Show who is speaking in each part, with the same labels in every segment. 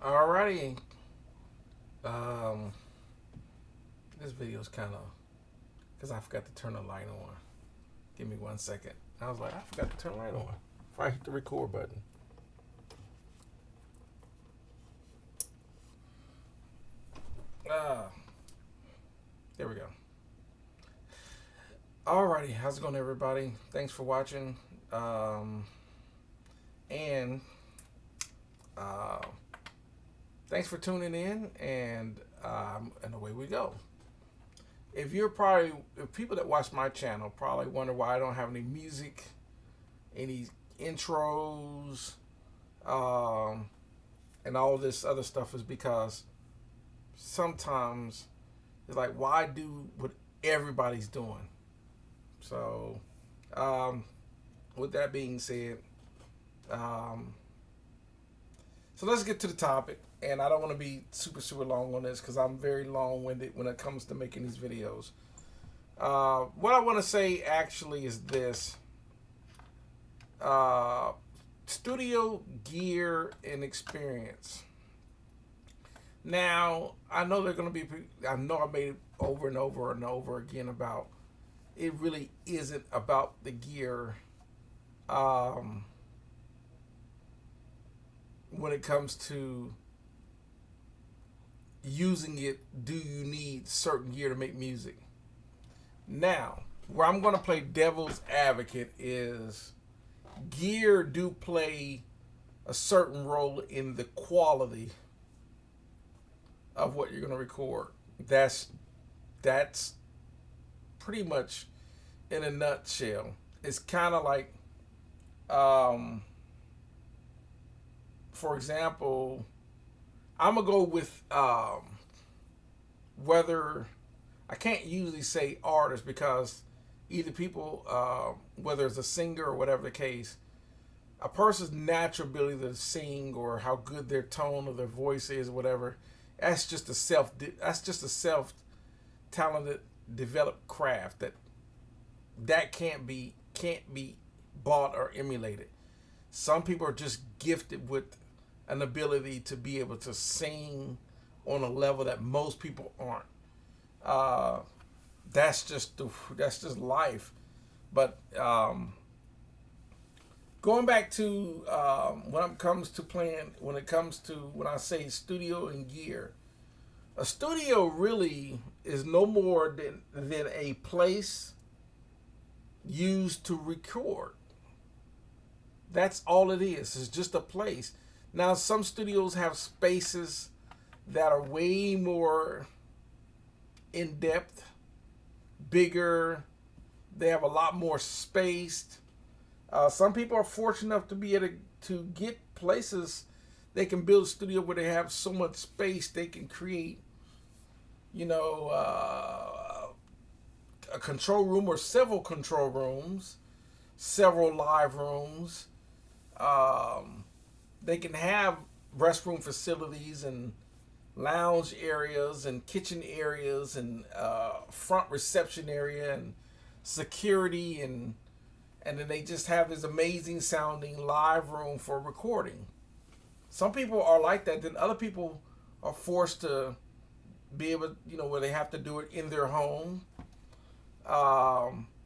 Speaker 1: Alrighty. Um, this video is kind of because I forgot to turn the light on. Give me 1 second. I was like, I forgot to turn the light on. If I hit the record button. Ah, there we go. Alrighty, how's it going, everybody? Thanks for watching. And uh, thanks for tuning in. And away we go. If people that watch my channel probably wonder why I don't have any music, any intros, um, and all this other stuff, is because sometimes it's like, why do what everybody's doing? So, um, with that being said, um, so let's get to the topic. And I don't want to be super long on this because I'm very long winded when it comes to making these videos. What I want to say actually is this: uh, studio gear and experience. Now, I know they're going to be. I know I made it over and over and over again about it really isn't about the gear. Um, when it comes to using it, do you need certain gear to make music? Now, where I'm going to play devil's advocate is gear do play a certain role in the quality of what you're going to record. That's pretty much in a nutshell. It's kind of like, um, for example, I'm gonna go with whether I can't usually say artist because either people, whether it's a singer or whatever the case, a person's natural ability to sing or how good their tone or their voice is, or whatever, that's just a self talented developed craft that can't be bought or emulated. Some people are just gifted with an ability to be able to sing on a level that most people aren't. Uh, that's just life. But going back to when it comes to when I say studio and gear, a studio really is no more than a place used to record. That's all it is. It's just a place. Now, some studios have spaces that are way more in depth, bigger. They have a lot more space. Some people are fortunate enough to be able to get places. They can build a studio where they have so much space they can create, you know, a control room or several control rooms, several live rooms. Um, they can have restroom facilities and lounge areas and kitchen areas and front reception area and security, and then they just have this amazing sounding live room for recording. Some people are like that. Then other people are forced to be able, where they have to do it in their home.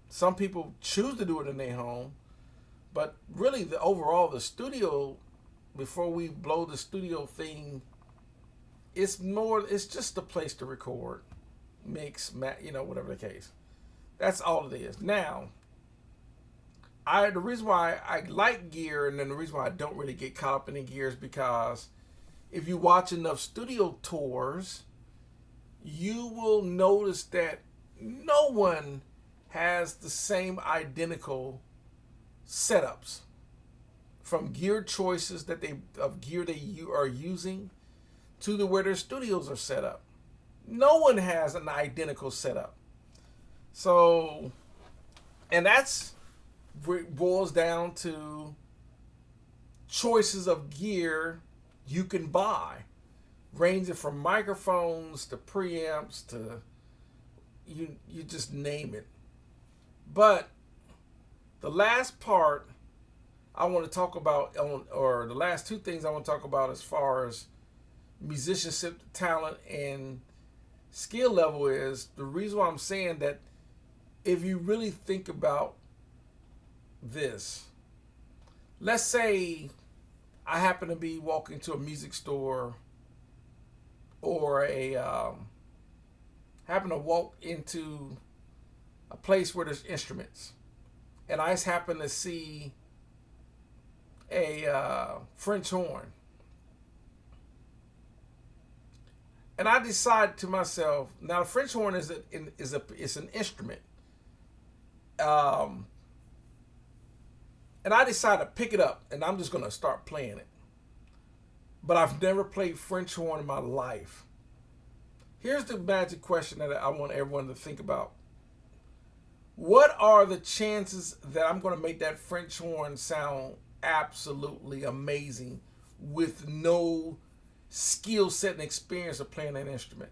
Speaker 1: Some people choose to do it in their home, but really, the studio, before we blow the studio thing, it's just a place to record, mix, whatever the case. That's all it is. Now, the reason why I like gear, and then the reason why I don't really get caught up in the gear, is because if you watch enough studio tours, you will notice that no one has the same identical setups, from gear choices of gear they are using to the where their studios are set up. No one has an identical setup. So, and that's where it boils down to choices of gear you can buy, ranging from microphones to preamps to you just name it. But the last part I want to talk about, or the last two things I want to talk about as far as musicianship talent and skill level is, the reason why I'm saying that, if you really think about this, let's say I happen to be walking to a music store, or happen to walk into a place where there's instruments, and I just happen to see a French horn, and I decide to myself, now the French horn is an instrument, and I decide to pick it up, and I'm just gonna start playing it. But I've never played French horn in my life. Here's the magic question that I want everyone to think about. What are the chances that I'm going to make that French horn sound absolutely amazing with no skill set and experience of playing that instrument?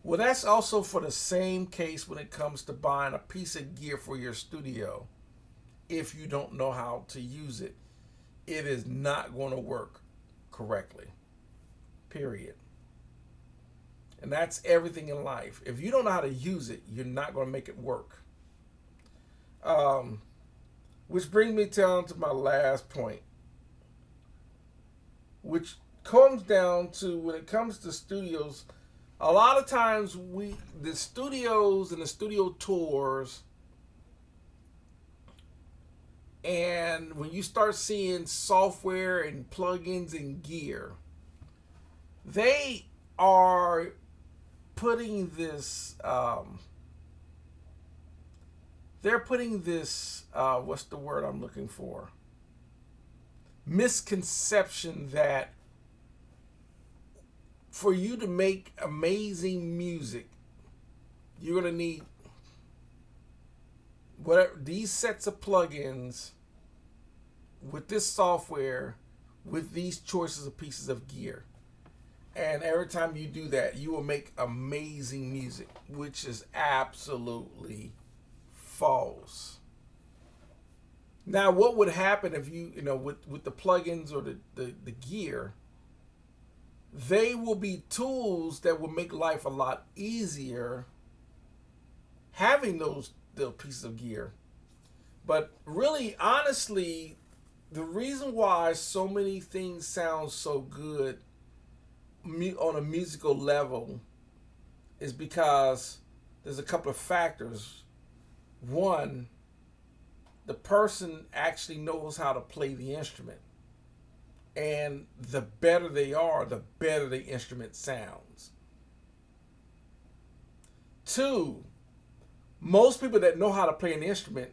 Speaker 1: Well, that's also for the same case when it comes to buying a piece of gear for your studio. If you don't know how to use it, it is not going to work correctly. Period. And that's everything in life. If you don't know how to use it, you're not going to make it work. Which brings me down to my last point, which comes down to, when it comes to studios, a lot of times the studios and the studio tours, and when you start seeing software and plugins and gear, they are putting this, what's the word I'm looking for? Misconception that for you to make amazing music, you're going to need whatever these sets of plugins with this software, with these choices of pieces of gear. And every time you do that, you will make amazing music, which is absolutely false. Now, what would happen if with the plugins or the gear, they will be tools that will make life a lot easier having those pieces of gear. But really, honestly, the reason why so many things sound so good on a musical level is because there's a couple of factors. One, the person actually knows how to play the instrument. And the better they are, the better the instrument sounds. Two, most people that know how to play an instrument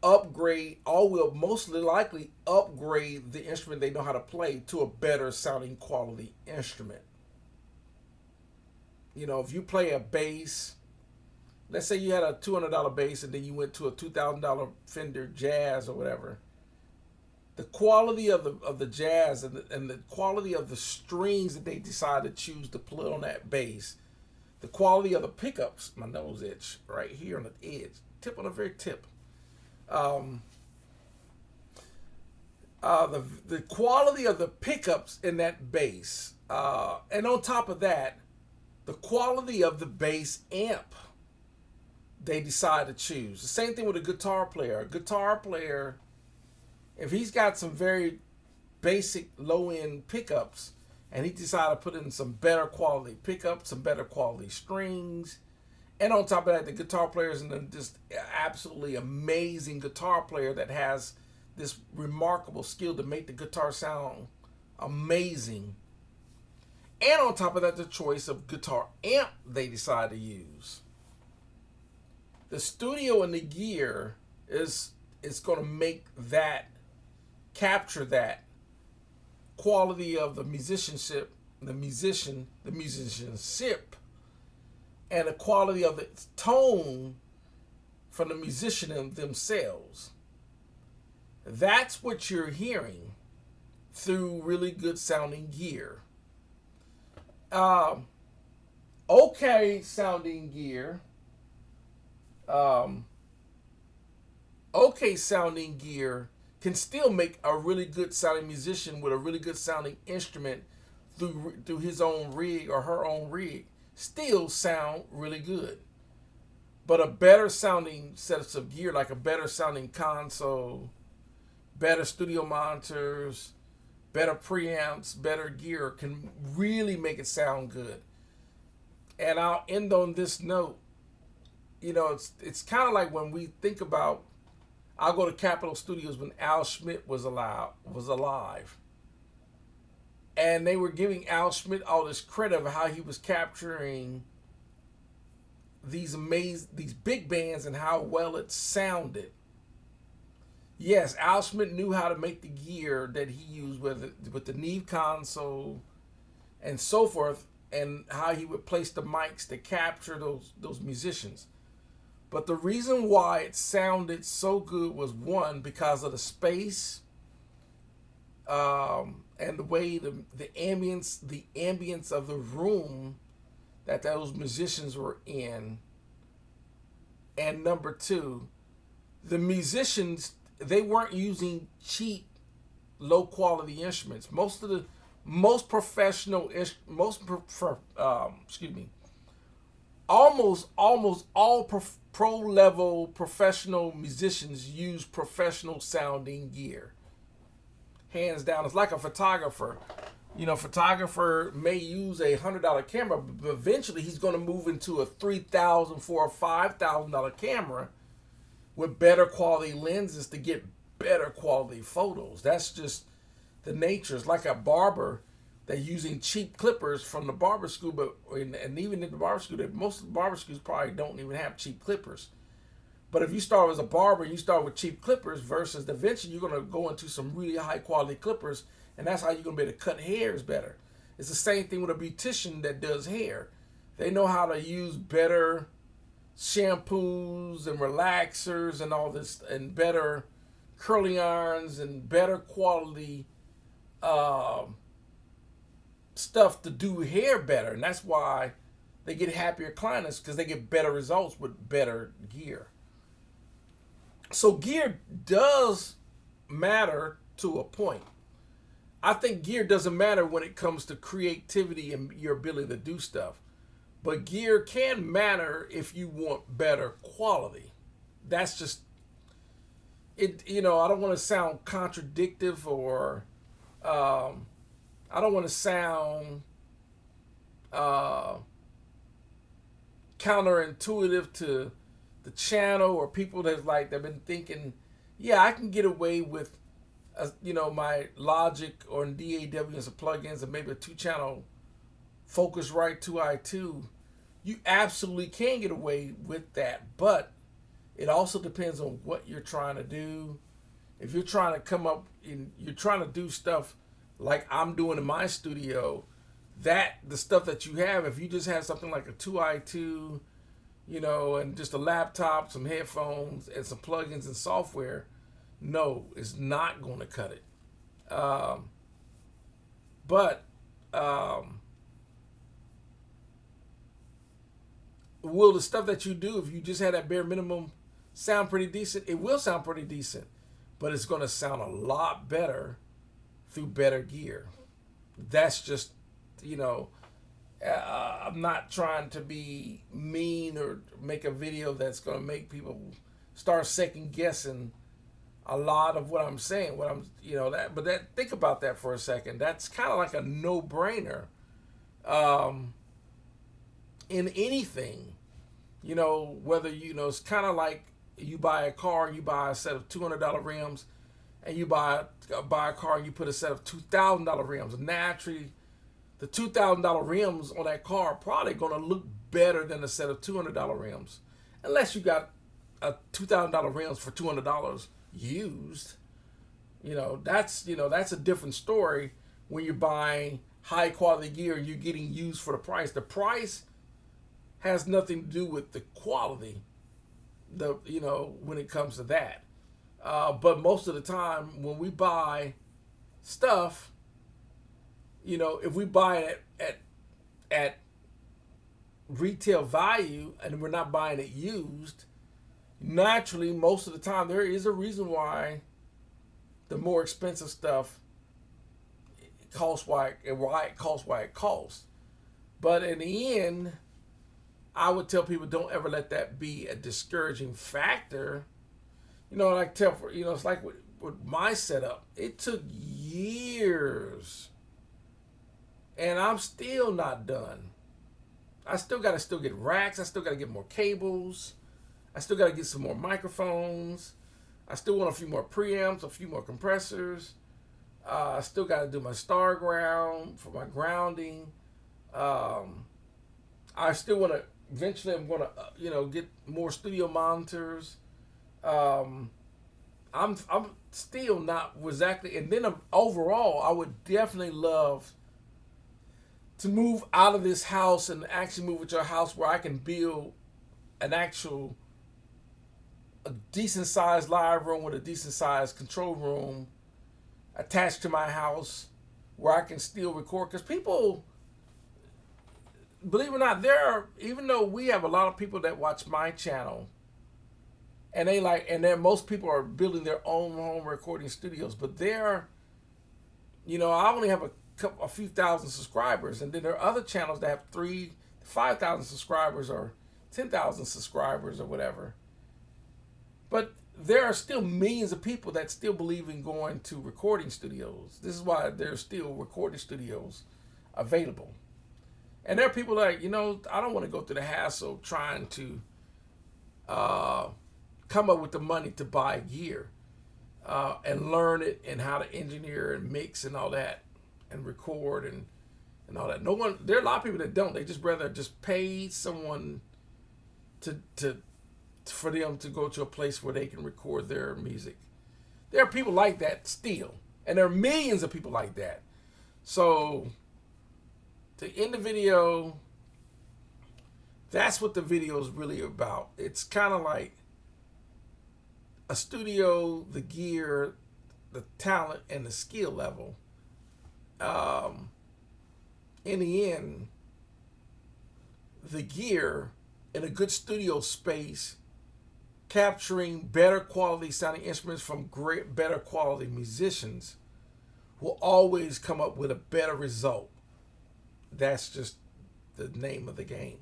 Speaker 1: upgrade, or will mostly likely upgrade the instrument they know how to play to a better sounding quality instrument. If you play a bass, let's say you had a $200 bass and then you went to a $2,000 Fender Jazz or whatever, the quality of the jazz and the quality of the strings that they decide to choose to put on that bass, the quality of the pickups, my nose itch right here on the edge, tip on the very tip, the quality of the pickups in that bass, and on top of that, the quality of the bass amp they decide to choose. The same thing with a guitar player. A guitar player, if he's got some very basic low-end pickups and he decided to put in some better quality pickups, some better quality strings, and on top of that, the guitar player is just absolutely amazing guitar player that has this remarkable skill to make the guitar sound amazing. And on top of that, the choice of guitar amp they decide to use. The studio and the gear is going to make that, capture that quality of the musicianship, the musicianship, and the quality of the tone from the musician themselves. That's what you're hearing through really good sounding gear. Okay sounding gear. Okay sounding gear can still make a really good sounding musician with a really good sounding instrument through his own rig or her own rig still sound really good. But a better sounding sets of gear, like a better sounding console, better studio monitors, better preamps, better gear can really make it sound good. And I'll end on this note. You know, it's kind of like when we think about, I'll go to Capitol Studios when Al Schmidt was alive. And they were giving Al Schmidt all this credit of how he was capturing these big bands and how well it sounded. Yes, Al Schmidt knew how to make the gear that he used with the Neve console and so forth, and how he would place the mics to capture those musicians. But the reason why it sounded so good was, one, because of the space, and the way the ambience of the room that those musicians were in. And number two, the musicians, they weren't using cheap, low quality instruments. Almost all pro level professional musicians use professional sounding gear. Hands down. It's like a photographer. You know, photographer may use $100 camera, but eventually he's going to move into a $3,000, $4,000, or $5,000 camera with better quality lenses to get better quality photos. That's just the nature. It's like a barber that's using cheap clippers from the barber school, and even in the barber school, most of the barber schools probably don't even have cheap clippers. But if you start as a barber and you start with cheap clippers versus eventually you're going to go into some really high quality clippers, and that's how you're going to be able to cut hairs better. It's the same thing with a beautician that does hair. They know how to use better shampoos and relaxers and all this, and better curling irons and better quality stuff to do hair better. And that's why they get happier clients, because they get better results with better gear. So gear does matter to a point. I think gear doesn't matter when it comes to creativity and your ability to do stuff. But gear can matter if you want better quality. That's just it. You know, I don't want to sound contradictive, or I don't want to sound counterintuitive to the channel or people that they've been thinking, yeah, I can get away with my Logic or DAW and some plugins and maybe a 2-channel Focusrite 2i2. You absolutely can get away with that, but it also depends on what you're trying to do. If you're trying to you're trying to do stuff like I'm doing in my studio, the stuff that you have, if you just have something like a 2i2, and just a laptop, some headphones, and some plugins and software, no, it's not going to cut it. But will the stuff that you do, if you just had that bare minimum, sound pretty decent? It will sound pretty decent, but it's going to sound a lot better through better gear. That's just, I'm not trying to be mean or make a video that's going to make people start second guessing a lot of what I'm saying. Think about that for a second. That's kind of like a no-brainer in anything. Whether it's kind of like you buy a car and you buy a set of $200 rims, and you buy a car and you put a set of $2,000 rims. Naturally, the $2,000 rims on that car are probably going to look better than a set of $200 rims, unless you got a $2,000 rims for $200 used. That's a different story when you're buying high quality gear and you're getting used for the price. The price has nothing to do with the quality, when it comes to that. But most of the time when we buy stuff, if we buy it at retail value and we're not buying it used, naturally, most of the time there is a reason why the more expensive stuff costs why it costs. But in the end, I would tell people don't ever let that be a discouraging factor. Like it's like with my setup. It took years, and I'm still not done. I still got to get racks. I still got to get more cables. I still got to get some more microphones. I still want a few more preamps, a few more compressors. I still got to do my star ground for my grounding. I still want to. Eventually, I'm going to, get more studio monitors. I'm still not exactly. And then overall, I would definitely love to move out of this house and actually move into a house where I can build an actual a decent sized live room with a decent sized control room attached to my house where I can still record. Because people, believe it or not, even though we have a lot of people that watch my channel, and then most people are building their own home recording studios, but I only have a few thousand subscribers, and then there are other channels that have 3,000 to 5,000 subscribers or 10,000 subscribers or whatever. But there are still millions of people that still believe in going to recording studios. This is why there's still recording studios available. And there are people like, I don't want to go through the hassle of trying to come up with the money to buy gear and learn it and how to engineer and mix and all that and record and all that. There are a lot of people that don't. They just rather just pay someone for them to go to a place where they can record their music. There are people like that still, and there are millions of people like that. So to end the video, that's what the video is really about. It's kind of like a studio, the gear, the talent, and the skill level. In the end, the gear in a good studio space, capturing better quality sounding instruments from better quality musicians, will always come up with a better result. That's just the name of the game.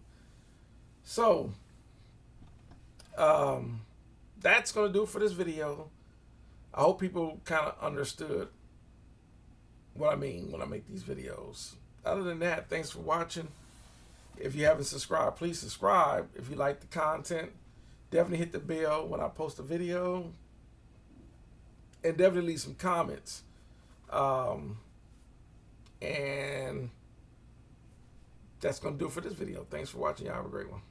Speaker 1: So, that's going to do it for this video. I hope people kind of understood what I mean when I make these videos. Other than that, thanks for watching. If you haven't subscribed, please subscribe. If you like the content, definitely hit the bell when I post a video. And definitely leave some comments. And that's going to do it for this video. Thanks for watching. Y'all have a great one.